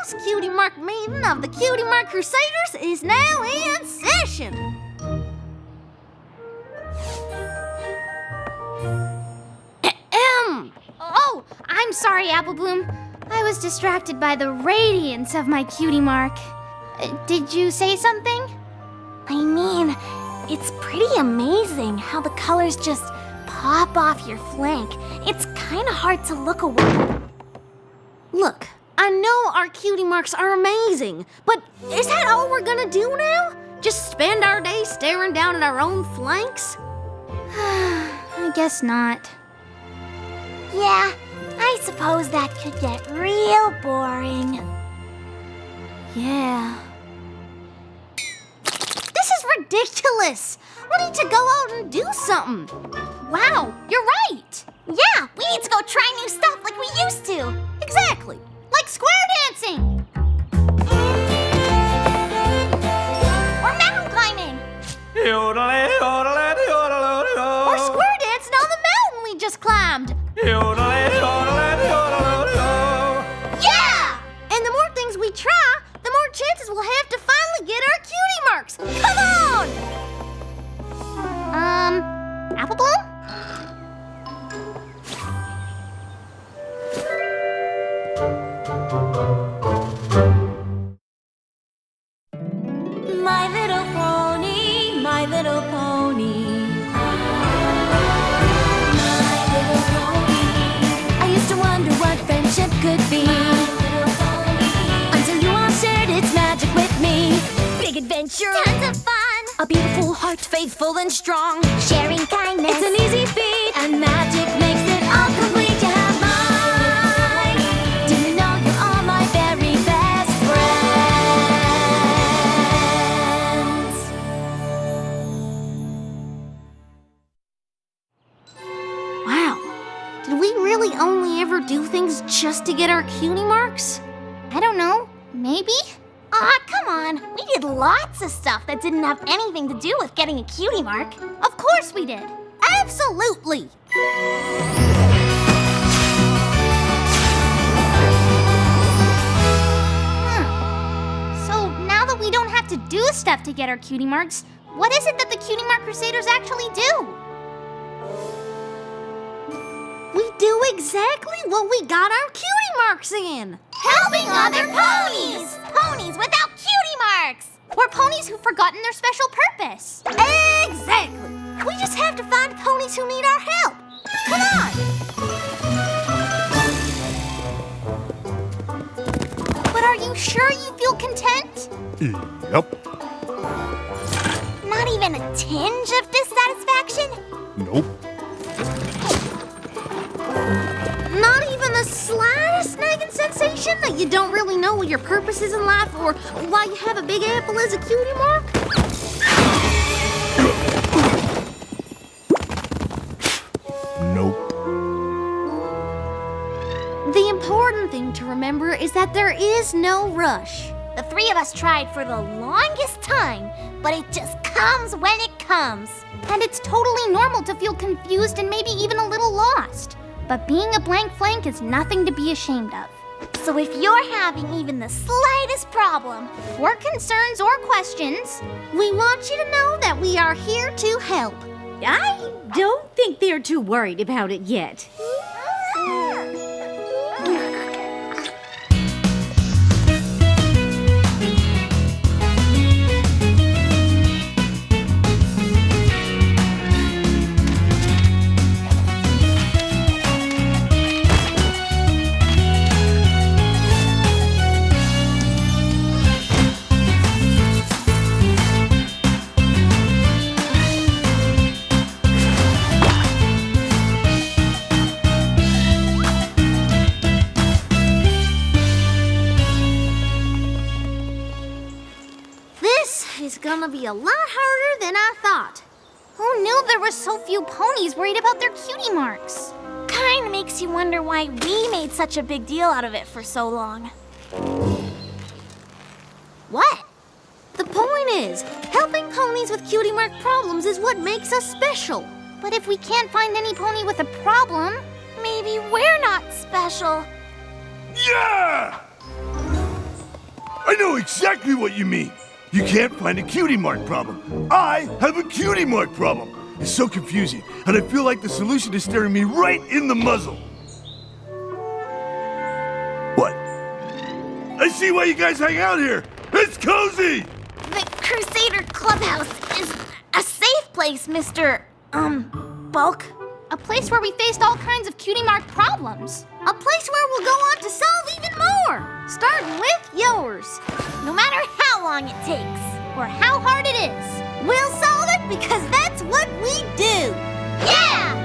first Cutie Mark meeting of the Cutie Mark Crusaders is now in session. Oh, I'm sorry, Apple Bloom. I was distracted by the radiance of my Cutie Mark. Did you say something? I mean, it's pretty amazing how the colors just pop off your flank. It's kind of hard to look away. Look, I know our Cutie Marks are amazing, but is that all we're gonna do now? Just spend our day staring down at our own flanks? I guess not. Yeah, I suppose that could get real boring. Yeah. This is ridiculous! We need to go out and do something. Wow, you're right! Yeah, we need to go try new stuff like we used to. Exactly. Like square dancing! Or mountain climbing! Or square dancing on the mountain we just climbed. Yeah! And the more things we try, the more chances we'll have to finally get our Cutie Marks. Come on! Apple Bloom? My little pony, my little pony. My little pony. I used to wonder what friendship could be. Until you all shared its magic with me. Big adventure, tons of fun. A beautiful heart, faithful and strong. Sharing kindness, it's an easy feat. And magic makes it all complete. You have mine. Do you know you're all my very best friends? Wow. Did we really only ever do things just to get our Cutie Marks? I don't know. Maybe? Aw, come on. We did lots of stuff that didn't have anything to do with getting a Cutie Mark. Of course we did. Absolutely. So now that we don't have to do stuff to get our Cutie Marks, what is it that the Cutie Mark Crusaders actually do? We do exactly what we got our Cutie Marks in. Helping other ponies! Ponies without Cutie Marks! We're ponies who've forgotten their special purpose. Exactly. We just have to find ponies who need our help. Come on. But are you sure you feel content? Yep. Not even a tinge of dissatisfaction? Nope. Not even the slightest nagging sensation that you don't really know what your purpose is in life or why you have a big apple as a Cutie Mark? Nope. The important thing to remember is that there is no rush. The three of us tried for the longest time, but it just comes when it comes. And it's totally normal to feel confused and maybe even a little lost. But being a blank flank is nothing to be ashamed of. So if you're having even the slightest problem, Or concerns or questions, We want you to know that we are here to help. I don't think they're too worried about it yet. It's gonna be a lot harder than I thought. who knew there were so few ponies worried about their Cutie Marks? kinda makes you wonder why we made such a big deal out of it for so long. What? The point is, helping ponies with Cutie Mark problems is what makes us special. But if we can't find any pony with a problem, Maybe we're not special. Yeah! I know exactly what you mean. You can't find a Cutie Mark problem. I have a Cutie Mark problem. It's so confusing, and I feel like the solution is staring me right in the muzzle. What? I see why you guys hang out here. It's cozy! The Crusader Clubhouse is a safe place, Mr. Bulk. A place where we faced all kinds of Cutie Mark problems. A place where we'll go on to solve even more, starting with yours. No matter how long it takes. Or how hard it is. We'll solve it because that's what we do. Yeah!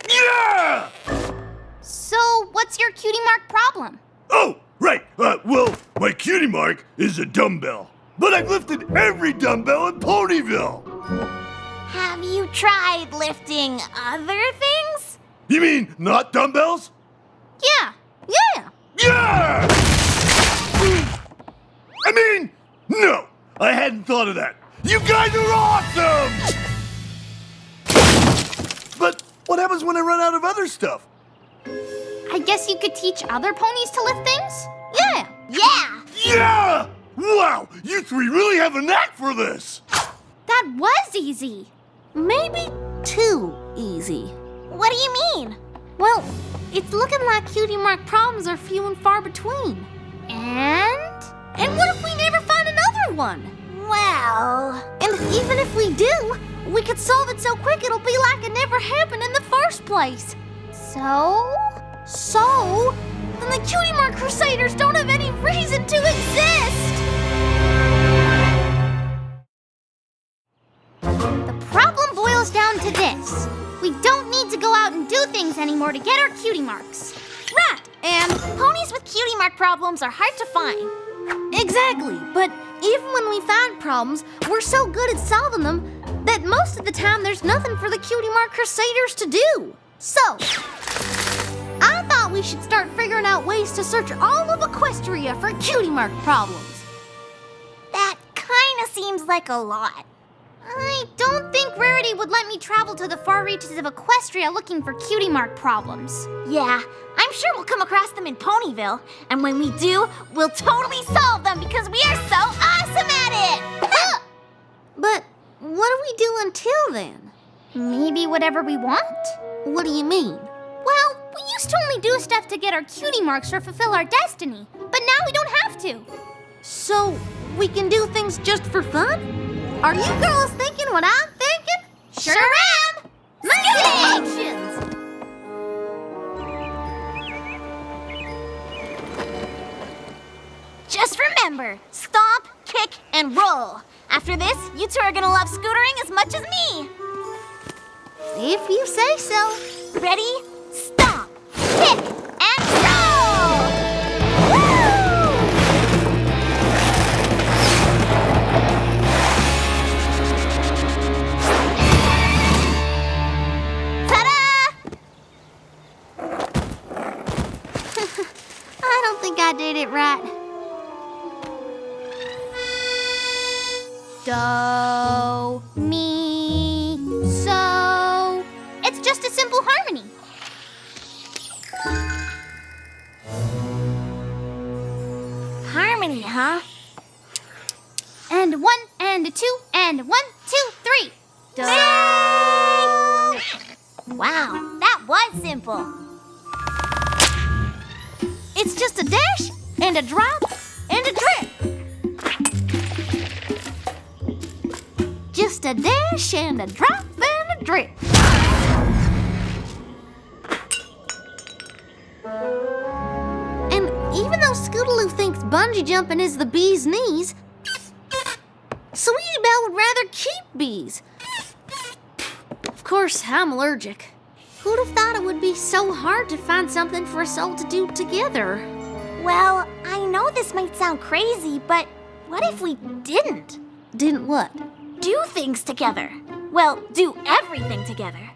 Yeah! So, what's your Cutie Mark problem? Oh, right. Well, my Cutie Mark is a dumbbell. But I've lifted every dumbbell in Ponyville. Have you tried lifting other things? You mean not dumbbells? Yeah. Yeah! I mean, no. I hadn't thought of that. You guys are awesome! But what happens when I run out of other stuff? I guess you could teach other ponies to lift things? Yeah. Yeah! Wow, you three really have a knack for this! That was easy. Maybe too easy. What do you mean? Well, it's looking like Cutie Mark problems are few and far between. And? And what if we never find another one? Well... And even if we do, we could solve it so quick it'll be like it never happened in the first place. So, then the Cutie Mark Crusaders don't have any reason to exist! the problem boils down to this. We don't need to go out and do things anymore to get our Cutie Marks. Right, and Ponies with Cutie Mark problems are hard to find. exactly, but even when we find problems, we're so good at solving them that most of the time there's nothing for the Cutie Mark Crusaders to do. So, I thought we should start figuring out ways to search all of Equestria for Cutie Mark problems. That kinda seems like a lot. I don't think Rarity would let me travel to the far reaches of Equestria looking for Cutie Mark problems. Yeah, I'm sure we'll come across them in Ponyville. And when we do, we'll totally solve them because we are so awesome at it! But what do we do until then? Maybe whatever we want? What do you mean? Well, we used to only do stuff to get our Cutie Marks or fulfill our destiny, but now we don't have to. So, we can do things just for fun? Are you girls thinking what I'm thinking? Sure am! Actions! Just remember, stomp, kick, and roll. After this, you two are gonna love scootering as much as me. If you say so. Ready? Stomp, kick, and roll! Woo! Ta-da! I don't think I did it right. Do, mi, so. It's just a simple harmony. Harmony, huh? And 1, and 2, and 1, 2, 3. Do. Wow, that was simple. It's just a dash, and a drop, and a drip. Just a dash, and a drop, and a drip. And even though Scootaloo thinks bungee jumping is the bee's knees, Sweetie Belle would rather keep bees. Of course, I'm allergic. Who'd have thought it would be so hard to find something for us all to do together? Well, I know this might sound crazy, but what if we didn't? Didn't what? Do things together. Well, do everything together.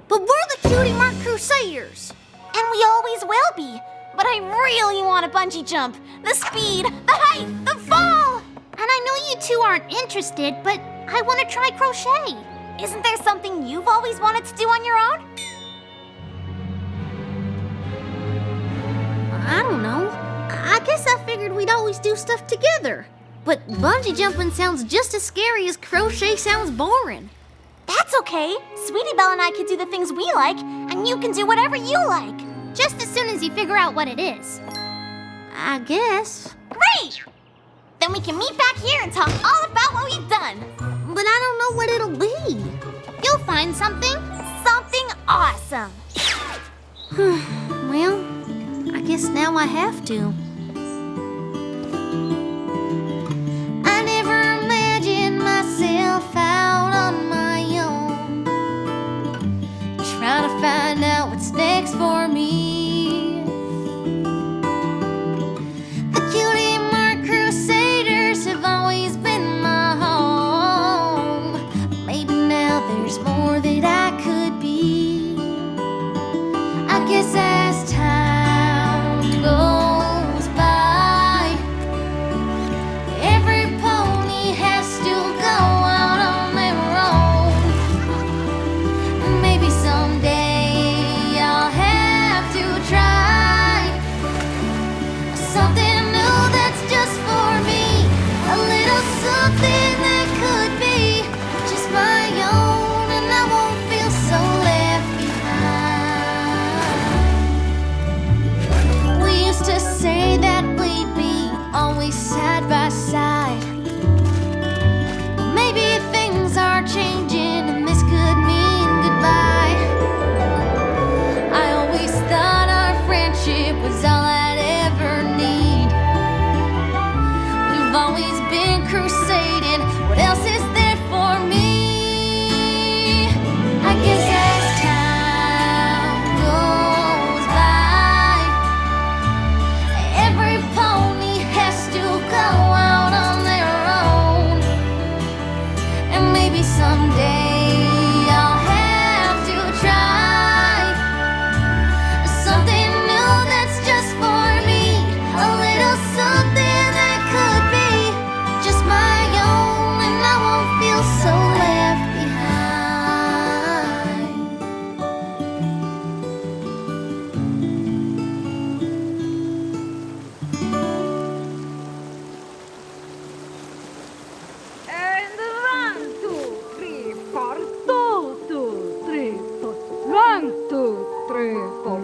But we're the Cutie Mark Crusaders. And we always will be. But I really want a bungee jump. The speed, the height, the fall. And I know you two aren't interested, but I want to try crochet. Isn't there something you've always wanted to do on your own? I don't know. guess I figured we'd always do stuff together. But bungee jumping sounds just as scary as crochet sounds boring. That's okay. Sweetie Belle and I can do the things we like, and you can do whatever you like. Just as soon as you figure out what it is. I guess. Great! Then we can meet back here and talk all about what we've done. But I don't know what it'll be. You'll find something. Something awesome. Well, I guess now I have to. I never imagined myself out on my own, trying to find out what's next for me. The Cutie Mark Crusaders have always been my home. Maybe now there's more that I could be. I guess as time goes by, every pony has to go out on their own. Maybe someday I'll have to try something new that's just for me. A little something that could be just my own, and I won't feel so left behind. We used to say that we'd be always side by side. Maybe things are changing and this could mean goodbye. I always thought our friendship was all I'd ever need. We've always been crusading. What else is there for me? I guess as time goes by, every pony has to go out on their own. And maybe someday I'll have to try something new that's just for me. A little something that could be just my own, and I won't feel so left behind. And 1, 2, 3, 4. 2, 2, 3, 4. 1, 2, 3, 4.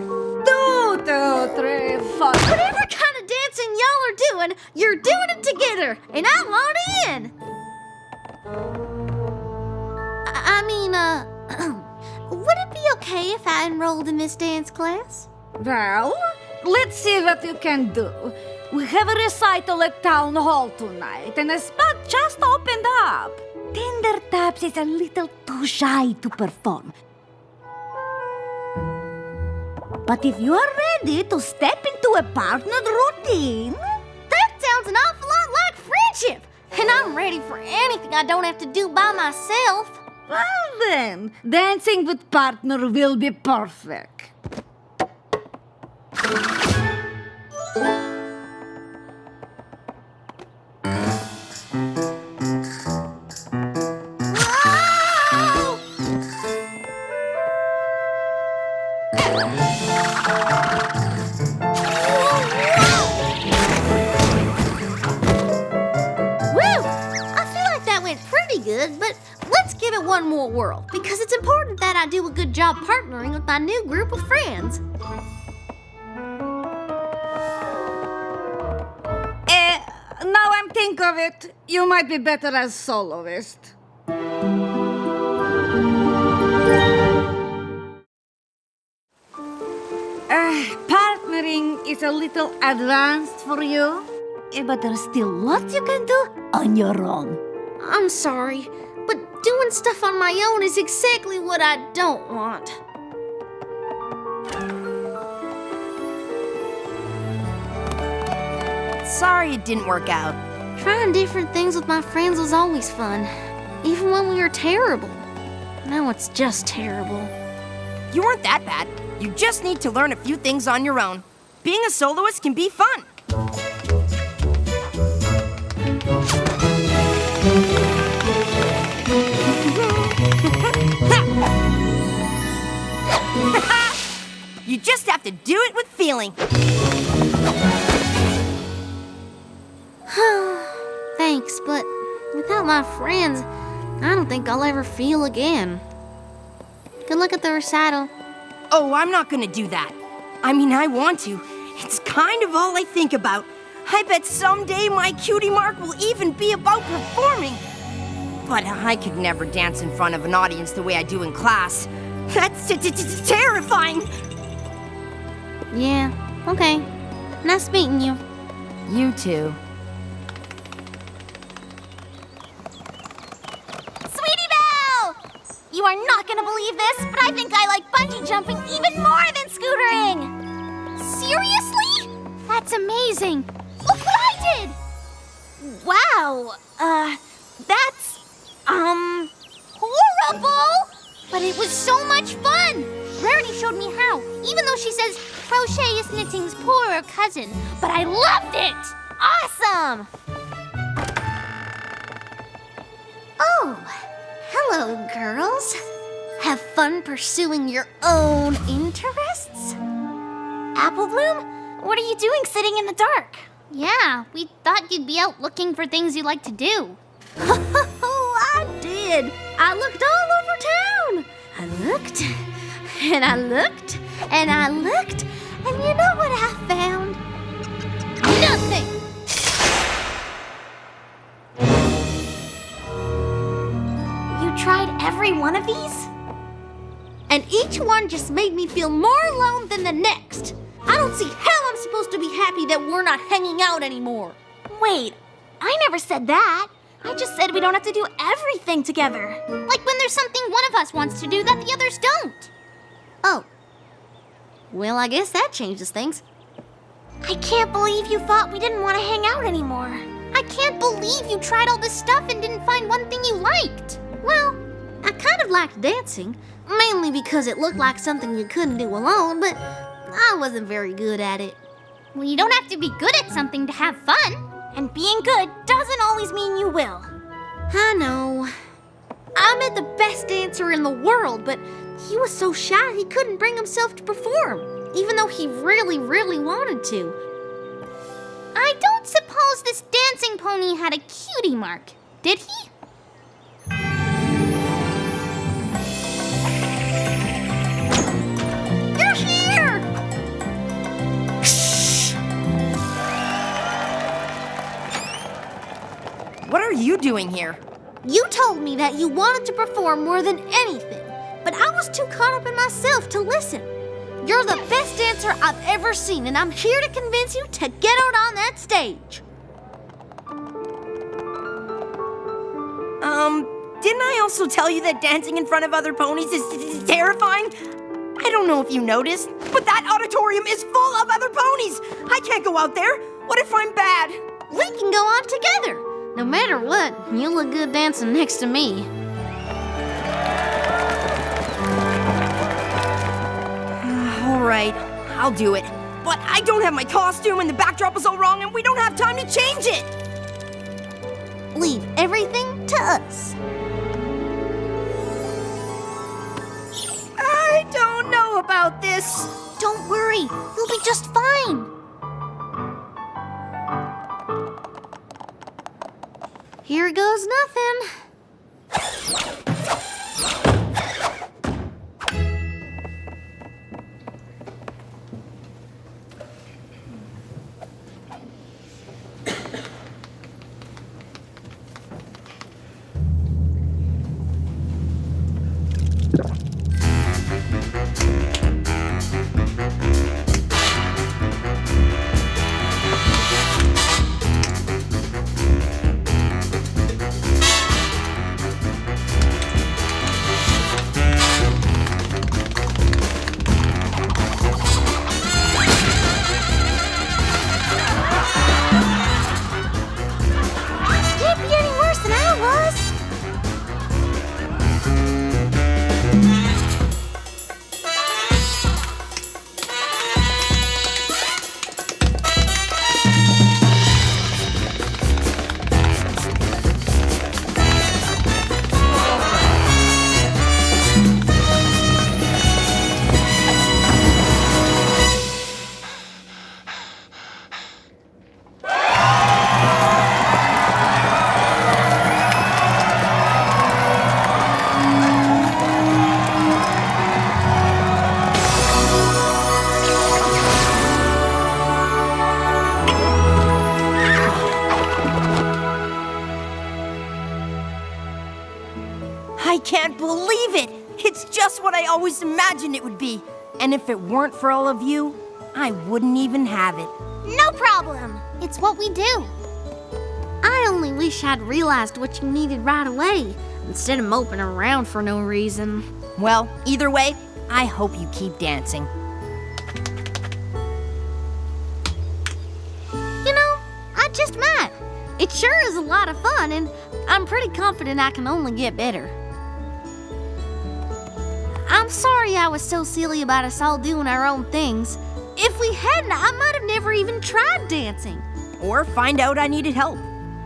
2, 2, 3, 4. Whatever kind of dancing y'all are doing, you're doing it together, and I want in. I mean, would it be okay if I enrolled in this dance class? Well, let's see what you can do. We have a recital at Town Hall tonight, and a spot just opened up. Tender Taps is a little too shy to perform. But if you are ready to step into a partnered routine, That sounds an awful lot like friendship, and I'm ready for anything I don't have to do by myself. well then, dancing with partner will be perfect. Whoa! Woo! I feel like that went pretty good, but let's give it one more whirl, because it's important that I do a good job partnering with my new group of friends. Now I'm think of it, you might be better as soloist. Partnering is a little advanced for you, but there's still lots you can do on your own. I'm sorry, but doing stuff on my own is exactly what I don't want. Sorry it didn't work out. Trying different things with my friends was always fun, even when we were terrible. Now it's just terrible. You weren't that bad. You just need to learn a few things on your own. Being a soloist can be fun. You just have to do it with feeling. Thanks, but without my friends, I don't think I'll ever feel again. Good luck at the recital. Oh, I'm not gonna do that. I mean, I want to. It's kind of all I think about. I bet someday my Cutie Mark will even be about performing. But I could never dance in front of an audience the way I do in class. That's terrifying. Yeah, okay. Nice meeting you. You too. Sweetie Belle! You are not gonna believe this, but I think I like bungee jumping even more than scootering! Seriously? That's amazing! Look what I did! Wow, that's, horrible! But it was so much fun! Rarity showed me how, even though she says crochet is knitting's poorer cousin. But I loved it! Awesome! Oh, hello, girls. Have fun pursuing your own interests? Apple Bloom, what are you doing sitting in the dark? Yeah, we thought you'd be out looking for things you like to do. Oh, I did. I looked all over town. I looked, and I looked, and I looked, and you know what I found? Nothing. You tried every one of these? And each one just made me feel more alone than the next. I don't see how I'm supposed to be happy that we're not hanging out anymore. Wait, I never said that. I just said we don't have to do everything together. Like when there's something one of us wants to do that the others don't. Oh. Well, I guess that changes things. I can't believe you thought we didn't want to hang out anymore. I can't believe you tried all this stuff and didn't find one thing you liked. Well, I kind of liked dancing, mainly because it looked like something you couldn't do alone, but I wasn't very good at it. Well, you don't have to be good at something to have fun. And being good doesn't always mean you will. I know. I met the best dancer in the world, but he was so shy he couldn't bring himself to perform, even though he really, really wanted to. I don't suppose this dancing pony had a cutie mark, did he? You're here! What are you doing here? You told me that you wanted to perform more than anything, but I was too caught up in myself to listen. You're the best dancer I've ever seen, and I'm here to convince you to get out on that stage. Didn't I also tell you that dancing in front of other ponies is terrifying? I don't know if you noticed, but that auditorium is full of other ponies. I can't go out there. What if I'm bad? We can go on together. No matter what, you look good dancing next to me. All right, I'll do it. But I don't have my costume and the backdrop is all wrong and we don't have time to change it. Leave everything to us. I don't know about this. Don't worry, you'll be just fine. Here goes nothing. believe it! It's just what I always imagined it would be. And if it weren't for all of you, I wouldn't even have it. No problem. It's what we do. I only wish I'd realized what you needed right away, instead of moping around for no reason. Well, either way, I hope you keep dancing. You know, I just might. It sure is a lot of fun, and I'm pretty confident I can only get better. I'm sorry I was so silly about us all doing our own things. If we hadn't, I might have never even tried dancing. Or find out I needed help.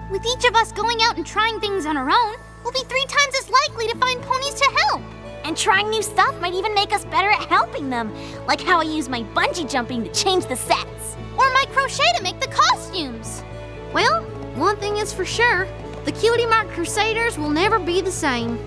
With each of us going out and trying things on our own, we'll be 3 times as likely to find ponies to help. And trying new stuff might even make us better at helping them, like how I use my bungee jumping to change the sets. Or my crochet to make the costumes. Well, one thing is for sure, the Cutie Mark Crusaders will never be the same.